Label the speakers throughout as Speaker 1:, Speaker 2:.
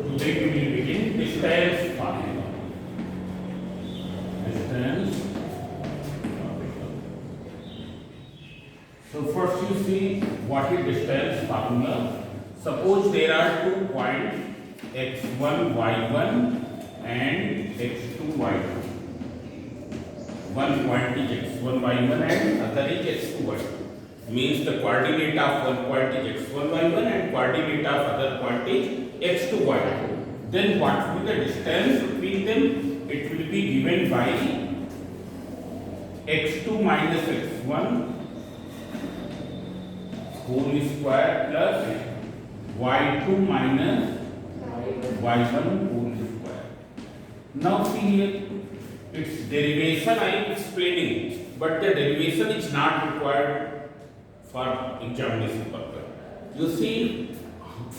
Speaker 1: today we will begin distance formula. Distance formula. So first you see what is distance formula. Suppose there are 2 points x1 y1 and x2 y2. One point is x1 y1 and other is x2 y2. Means the coordinate of one point is x1 y1 and coordinate of other point is x2 y2. Then what will be the distance between them? It will be given by x2 minus x1 whole square plus y2 minus y1 whole square. Now see here, its derivation I am explaining, but the derivation is not required for examination purpose. You see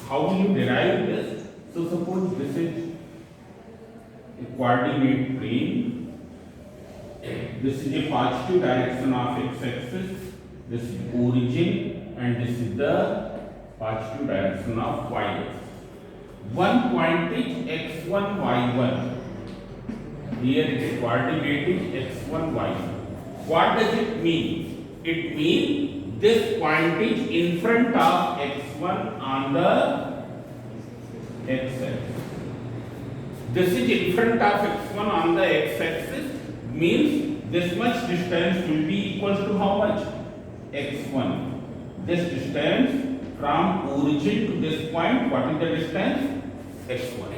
Speaker 1: how will you derive this? So suppose this is a coordinate plane. This is a positive direction of x-axis. This is origin, and this is the positive direction of y-axis. One point is x1 y1. Here it is coordinate is x1 y1. What does it mean? It means this point is in front of x1 on the x-axis. This is in front of x1 on the x-axis, means this much distance will be equal to how much? x1. This distance from origin to this point, what is the distance? x1.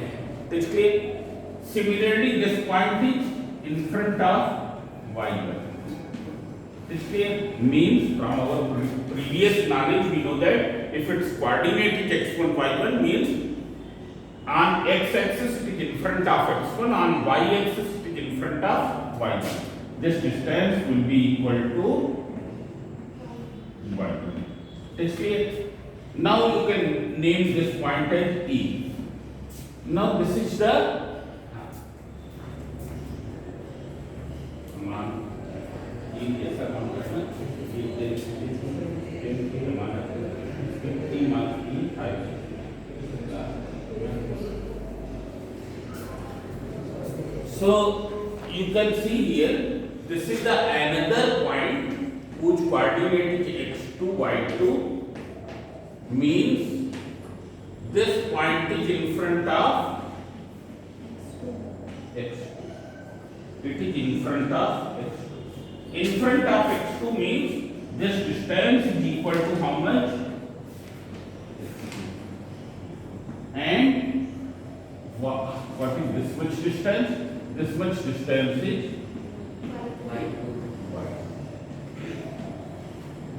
Speaker 1: This clear? Similarly, this point is in front of y1. This clear? Means from our previous knowledge we know that if its coordinate is x1 y1, means on x-axis it is in front of x1, on y-axis it is in front of y1. This distance will be equal to y1. This clear? Now you can name this point as E. Now this is the so you can see here, this is the another point whose coordinate is x2 y2, means this point is in front of x2. It is in front of x2. In front of x2 means this distance is equal to how much? And what is this much distance? This much distance is y.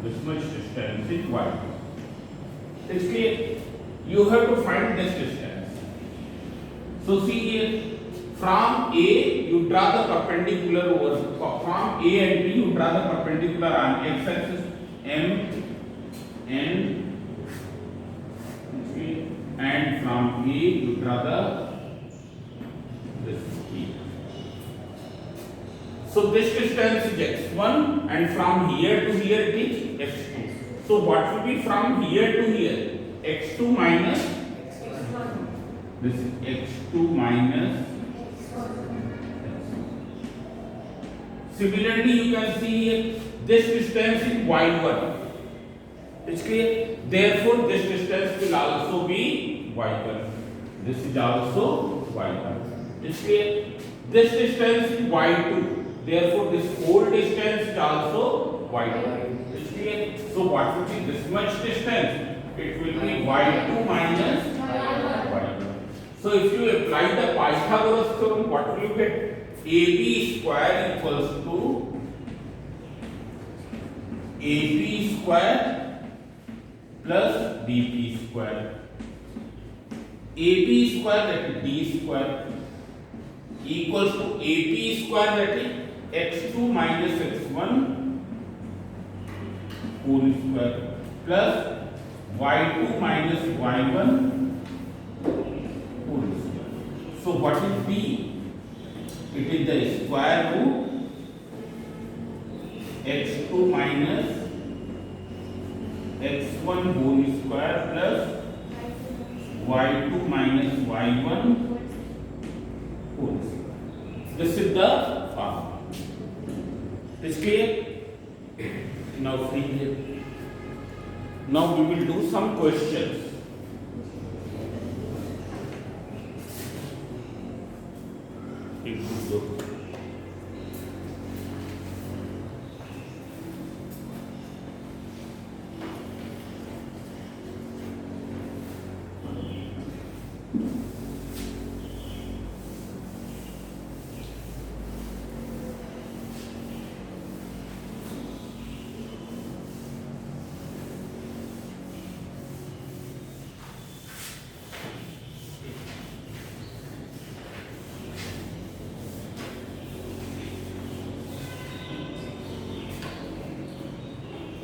Speaker 1: This much distance is y. It's clear? You have to find this distance. So see here, from A you draw the perpendicular over, from A and B you draw the perpendicular on x-axis M, N, and from A you draw this E. So this distance is x1, and from here to here it is x2. So what will be from here to here? x2 minus x1. This is x2 minus. Similarly, you can see here, this distance is y1. It's clear? Therefore, this distance will also be y1. This is also y1. It's clear? This distance is y2. Therefore, this whole distance is also y2. It's clear? So, what will be this much distance? It will be y2 minus y1. So, if you apply the Pythagoras theorem, what will you get? AB square equals to AB square plus BP square. AB square, that is D square, equals to AP square, that is x2 minus x1 whole square, plus y2 minus y1 whole square. So what is B? It is the square root x2 minus x1 whole square plus y2 minus y1 whole square. This is the formula. Is clear? Now free here. Now we will do some questions.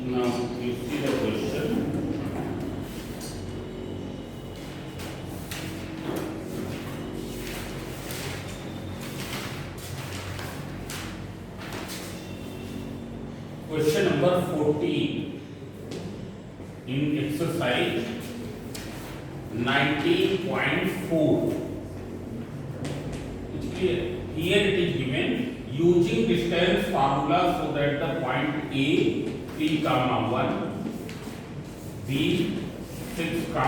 Speaker 1: Now you see the question. Question number 14 in exercise 90.4. It's clear. Here it is given using distance formula so that the point A 3, 1, B 6, 4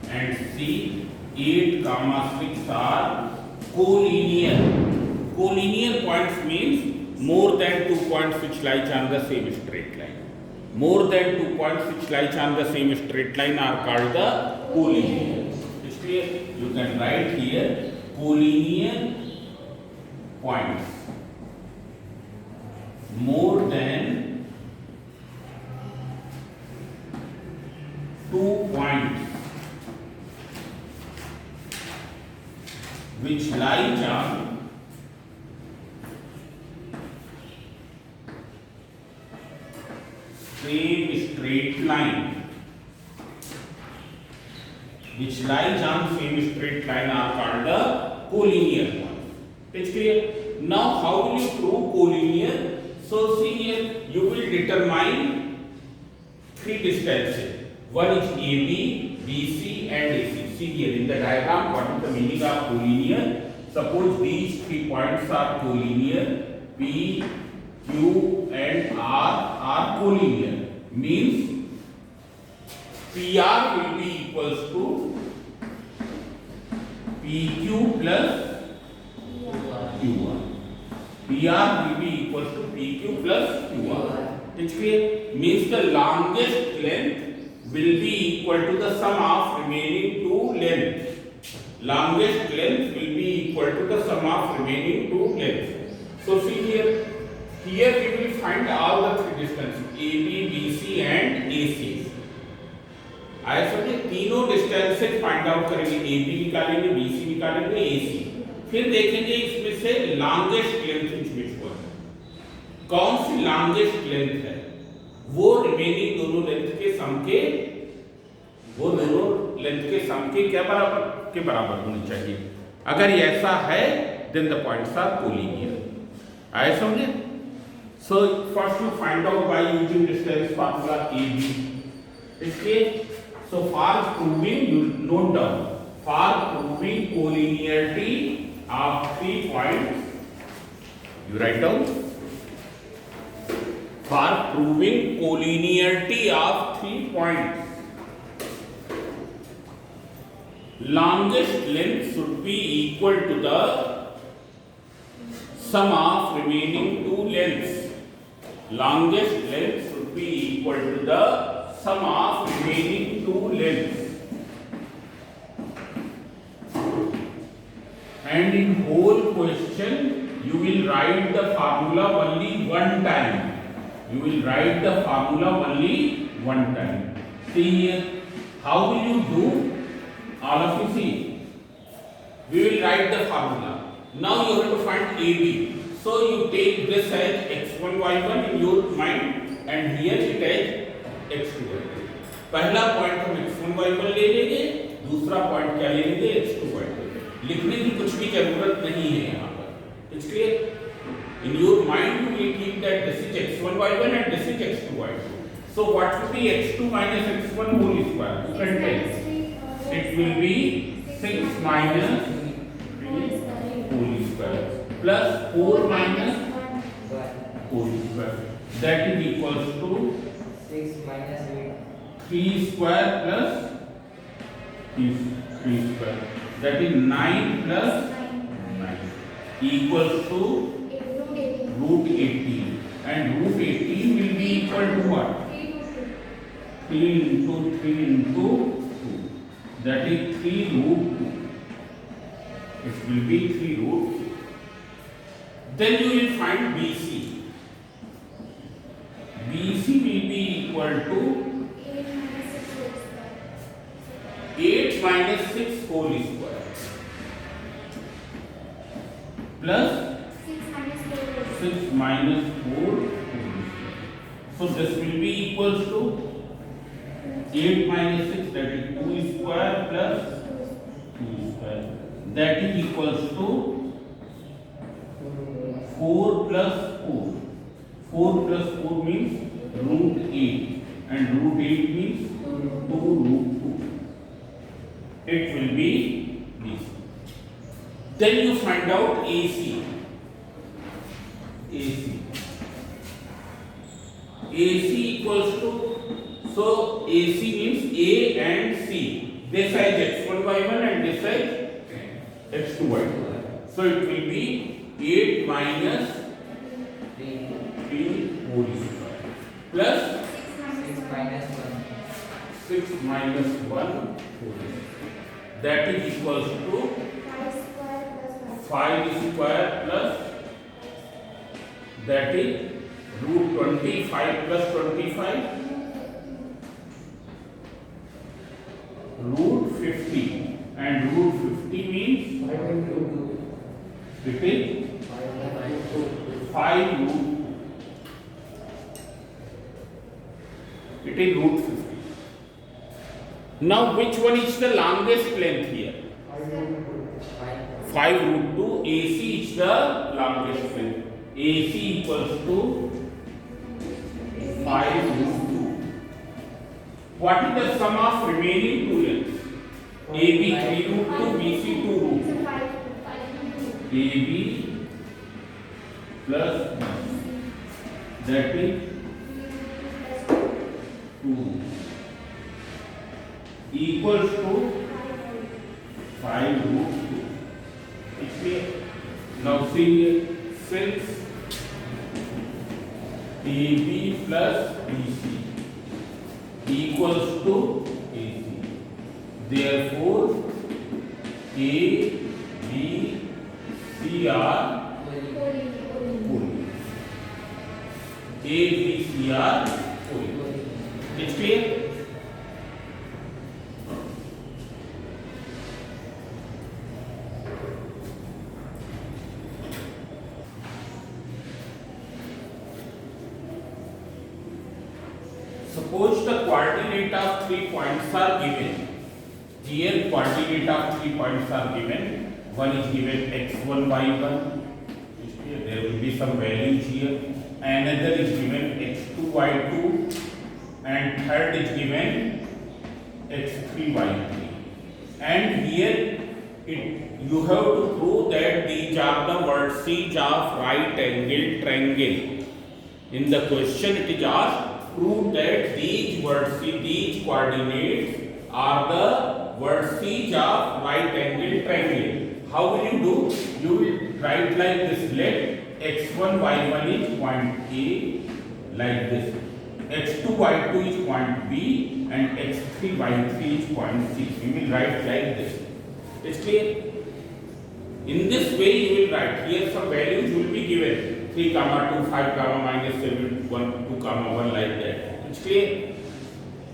Speaker 1: and C 8, 6 are collinear. Collinear points means more than 2 points which lie on the same straight line. More than 2 points which lie on the same straight line are called the collinear. It's clear? You can write here collinear points. More than 2 points which lie on same straight line, which lies on same straight line are called the collinear points. It's clear? Now how will you prove collinear? So see here, you will determine 3 distances. One is AB, BC and AC. See here in the diagram what is the meaning of collinear. Suppose these 3 points are collinear, P, Q and R are collinear. Means PR will be equals to PQ plus QR. PR will be equals to PQ plus QR. It's clear? Means the longest length will be equal to the sum of remaining 2 lengths. Longest length will be equal to the sum of remaining 2 lengths. So see here. Here we will find all the 3 distances AB, BC and AC. आया समझे? तीनों distances find out करेंगे, AB निकालेंगे, BC निकालेंगे, AC. फिर देखेंगे इसमें से लॉन्गेस्ट लेंथ विच वन, कौन सी लॉन्गेस्ट लेंथ है, वो रिमेनिंग दोनों लेंथ के सम के, वो दोनों लेंथ के सम के क्या बराबर होनी चाहिए. अगर ऐसा है then the points are collinear. आया समझे? So first you find out by using distance formula AB. Okay. So for proving, you note down, for proving collinearity of 3 points, you write down. For proving collinearity of 3 points, longest length should be equal to the sum of remaining 2 lengths. Longest length should be equal to the sum of remaining 2 lengths. And in whole question, you will write the formula only one time. You will write the formula only one time. See here, how will you do? All of you see. We will write the formula. Now you have to find AB. So you take this as x1 y1 in your mind and here it as x2 y2. पहला point हम x1 y1 ले लेंगे, दूसरा point क्या ले लेंगे x2 y2. लिखने की कुछ भी जरूरत नहीं है यहाँ पर. It's clear? In your mind you will keep that this is x1 y1 and this is x2 y2. So what will be x2 minus x1 whole square? You can take. It will be 6 minus 3 whole square plus 4 minus whole square. That is equals to
Speaker 2: 6 minus
Speaker 1: 3 square plus 3 square. That is 9 plus 9 equals to root 18. And root 18 will be equal to what? 3 into 3 into 2. That is 3 root 2. It will be 3 root 2. Then you will find BC. BC will be equal to 8 minus 6 whole square plus 6 minus 4 whole square. So this will be equals to 8 minus 6, that is 2 square plus 2 square. That is equals to 4 plus 4. 4 plus 4 means root 8 and root 8 means 2 root 2. It will be this. Then you find out AC. AC equals to, so AC means A and C. This side x1y1 and this side x2y2. So it will be 8 minus 3 whole square plus
Speaker 2: 6 minus 1.
Speaker 1: 6 minus 1 whole square. That is equals to 5 square plus, that is root 25 plus 25 root 50, and root 50 means it is 5 root 2. It is root 50. Now which one is the longest length here? 5 root 2. AC is the longest length. AC equals to 5 root 2. What is the sum of remaining two lengths? AB 3 root 2, BC 2 root 2. AB plus that is 2 equals to 5 root 2. It's clear? Now see here, since AB plus BC equals to AC, therefore A, B, C are full. A, B, C are full. It's clear? Suppose the coordinate of 3 points are given. Here coordinate of 3 points are given. One is given x1, y1. There will be some values here. Another is given x2, y2. And third is given x3, y3. And here you have to prove that these are the vertices of right angle triangle. In the question it is asked, prove that these vertices, these coordinates are the vertices of right angle triangle. How will you do? You will write like this. Let x1, y1 is point A, like this. x2, y2 is point B, and x3, y3 is point C. We will write like this. It's clear? In this way you will write. Here some values will be given. 3, 2, 5, minus 7, 1, 2, 1, like that. It's clear?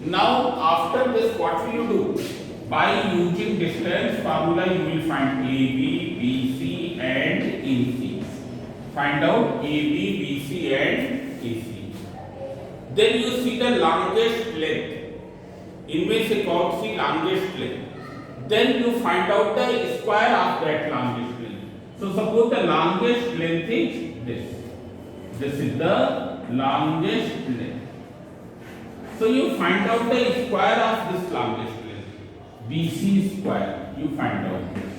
Speaker 1: Now after this what will you do? By using distance formula you will find AB, BC and AC. Find out AB, BC and AC. Then you see the longest length. इनमें से कौन सी longest length? Then you find out the square of that longest length. So suppose the longest length is this. This is the longest length. So you find out the square of this longest length, BC square. You find out this.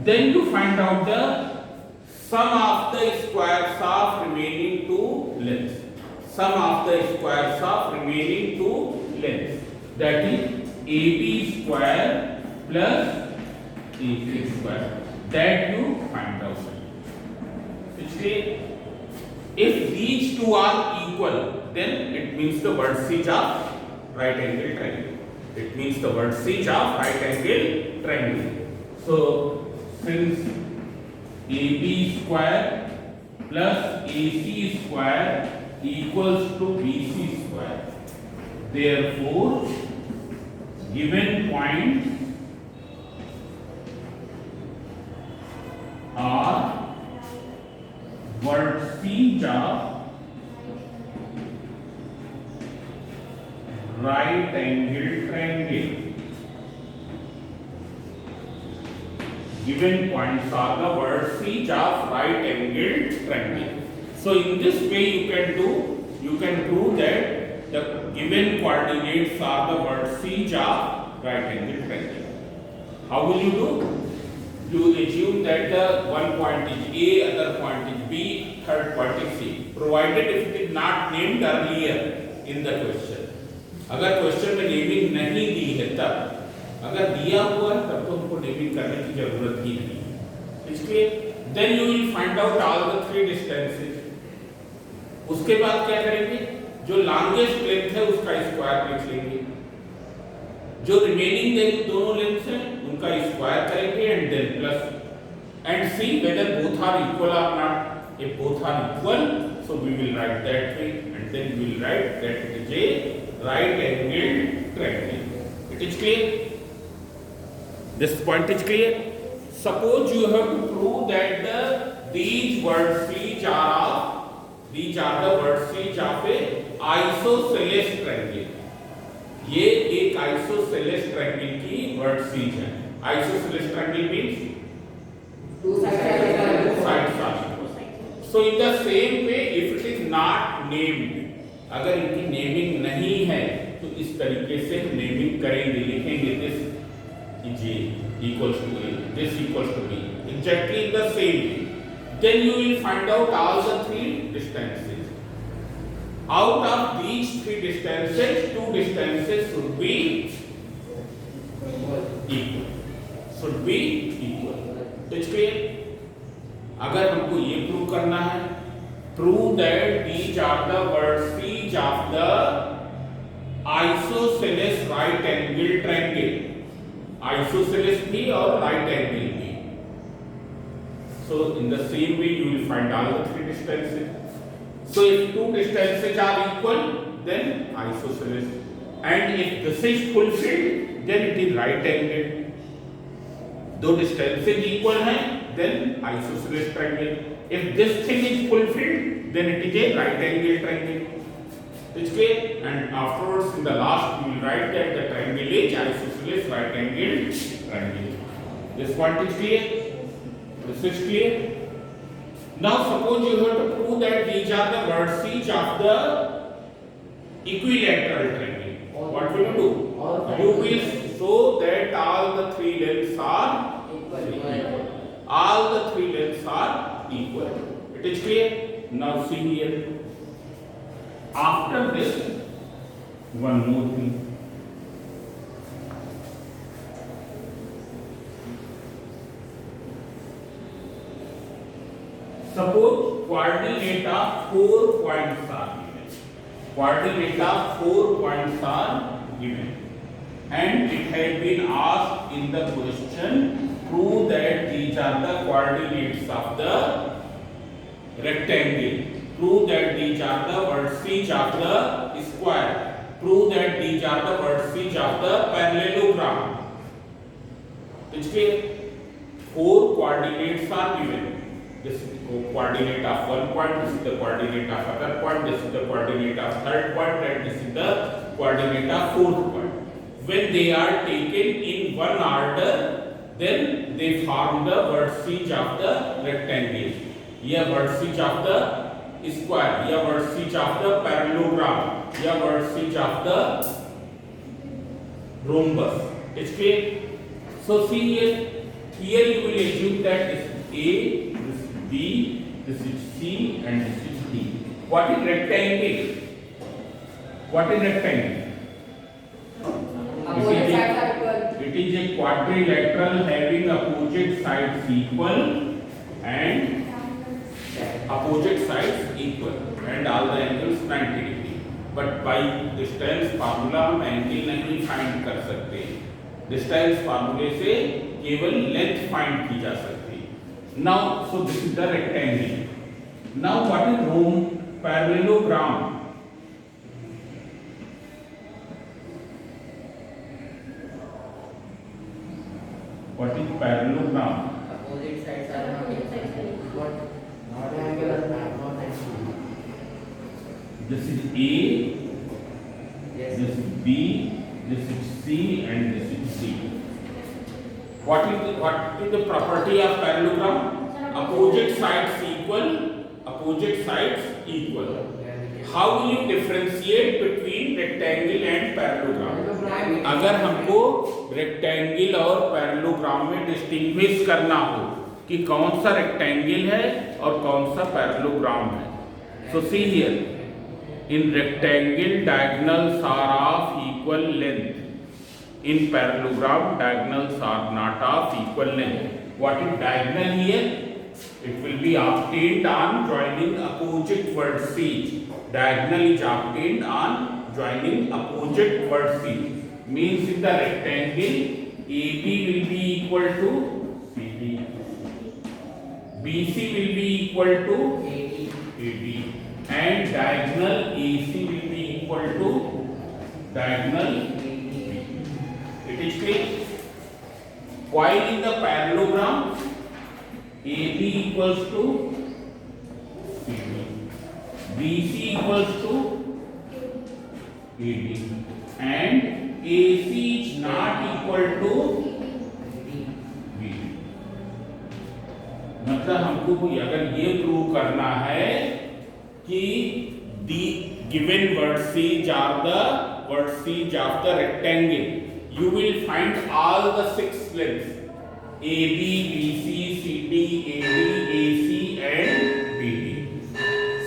Speaker 1: Then you find out the sum of the squares of remaining two lengths. Sum of the squares of remaining two lengths. That is AB square plus AC square. That you find out. If these two are equal, then it means the vertices of right angle triangle. It means the vertices of right angle triangle. So since AB square plus AC square equals to BC square, therefore given points are vertices of right angle triangle. Given points are the vertices of right angle triangle. So in this way you can prove that the given coordinates are the vertices of right angle triangle. How will you do? You assume that the one point is A, other point is B, third point is C, provided if it is not named earlier in the question. अगर question में naming नहीं दी है तब, अगर दिया हुआ है तब तो हमको नेमिंग करने की जरूरत ही नहीं है. इसलिए then you will find out all the three distances. उसके बाद क्या करेंगे? जो लॉन्गेस्ट लेंथ है उसका स्क्वायर लिख लेंगे. जो रिमेनिंग दोनों लेंथ्स हैं उनका स्क्वायर करेंगे and then plus and see whether both are equal or not. If both are equal, so we will write that way and then we will write that it is a right angled triangle. It is clear? This point is clear? Suppose you have to prove that these vertices are the vertices of a isosceles triangle. ये एक isosceles triangle की vertices है. Isosceles triangle means
Speaker 2: two sides
Speaker 1: are. So in the same way, if it is not named, अगर इनकी naming नहीं है तो इस तरीके से नेमिंग करेंगे, लिखेंगे this is A equals to A, this equals to B, exactly in the same way. Then you will find out all the three distances. Out of these three distances, two distances should be equal. Should be equal. It's clear? अगर हमको ये prove करना है, prove that these are the vertices of the isosceles right angle triangle. Isosceles भी और right angle भी. So in the same way you will find all the three distances. So if two distances are equal, then isosceles. And if this is fulfilled, then it is right angle. दो distances equal हैं, then isosceles triangle. If this thing is fulfilled, then it is a right angle triangle. It's clear? And afterwards, in the last, we will write that the triangle is isosceles right angle triangle. This point is clear? This is clear? Now, suppose you have to prove that these are the vertices of the equilateral triangle. What will you do? You will show that all the three lengths are equal. All the three lengths are equal. It is clear? Now see here. After this, one more thing. Suppose coordinate of 4 points are given. Coordinate of 4 points are given. And it has been asked in the question, prove that these are the coordinates of the rectangle. Prove that these are the vertices of the square. Prove that these are the vertices of the parallelogram. It's clear? 4 coordinates are given. This is the coordinate of one point, this is the coordinate of other point, this is the coordinate of third point, and this is the coordinate of fourth point. When they are taken in one order, then they form the vertices of the rectangle. Here vertices of the square या vertices of the parallelogram या vertices of the rhombus. It's clear? So see here you will assume that this is A, this is B, this is C, and this is D. What is rectangle? What is rectangle?
Speaker 2: Opposite sides are equal.
Speaker 1: It is a quadrilateral having opposite sides equal and opposite sides equal and all the angles 90 degree. But by distance formula हम angle नहीं find कर सकते. Distance फार्मूले से केवल length find की जा सकती है. Now so this is the rectangle. Now what is rhombus parallelogram? What is parallelogram?
Speaker 2: Opposite sides are not equal.
Speaker 3: Not angular, not angular.
Speaker 1: This is A,
Speaker 2: Yes.
Speaker 1: this is B, this is C, and this is D. What is the property of parallelogram? Opposite sides equal. Opposite sides equal. How will you differentiate between rectangle and parallelogram? अगर हमको rectangle और parallelogram में distinguish करना हो कि कौन सा rectangle है और कौन सा पैरेललोग्राम है. So see here, in rectangle diagonals are of equal length. In parallelogram diagonals are not of equal length. What is diagonal here? It will be obtained on joining opposite vertices. Diagonal is obtained on joining opposite vertices. Means in the rectangle, AB will be equal to CD. BC will be equal to AD. And diagonal AC will be equal to diagonal BD. It is clear? While in the parallelogram, AB equals to CD, BC equals to AD, and AC is not equal to BD. मतलब हमको कोई अगर ये prove करना है कि the given vertices are the vertices of the rectangle, you will find all the 6 lengths AB, BC, CD, AD, AC and BD.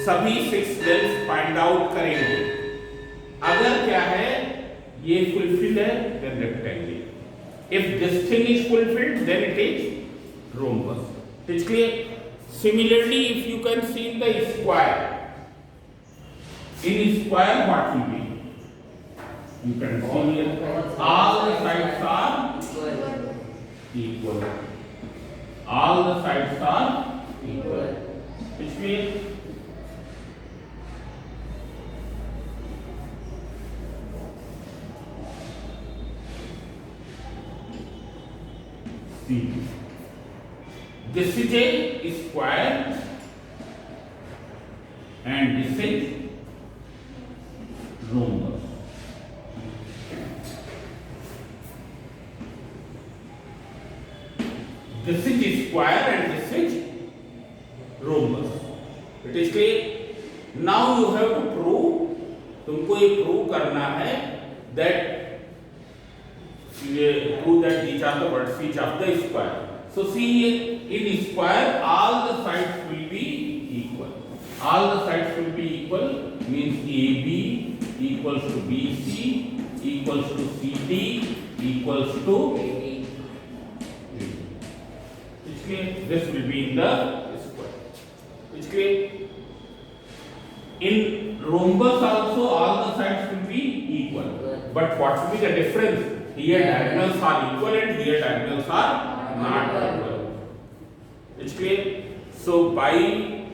Speaker 1: सभी 6 lengths find out करेंगे. अगर क्या है ये फुलफिल है then rectangle. If this thing is fulfilled then it is rhombus. It is clear? Similarly, if you can see in the square, in square what will be? You can see here all the sides are equal. All the sides are equal. Which means see, this is a square and this is rhombus. This is square and this is rhombus. It is clear? Now you have to prove. तुमको ये prove करना है that prove that these are the vertices of the square. So see here, in square all the sides will be equal. All the sides will be equal means AB equals to BC equals to CD equals to AD. This will be in the square. It's clear? In rhombus also all the sides will be equal. But what will be the difference? Here diagonals are equal and here diagonals are not equal. It's clear? So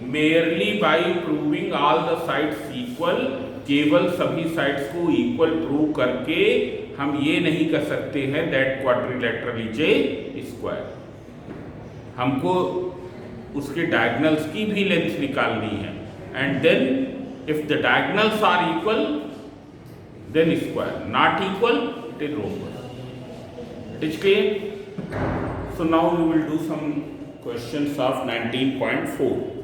Speaker 1: merely by proving all the sides equal, केवल सभी sides को equal prove करके हम ये नहीं कर सकते हैं that quadrilateral is a square. हमको उसके डायगोनल्स की भी लेंथ निकालनी है and then if the diagonals are equal then square, not equal it is rhombus. It is clear? So now we will do some questions of 19.4.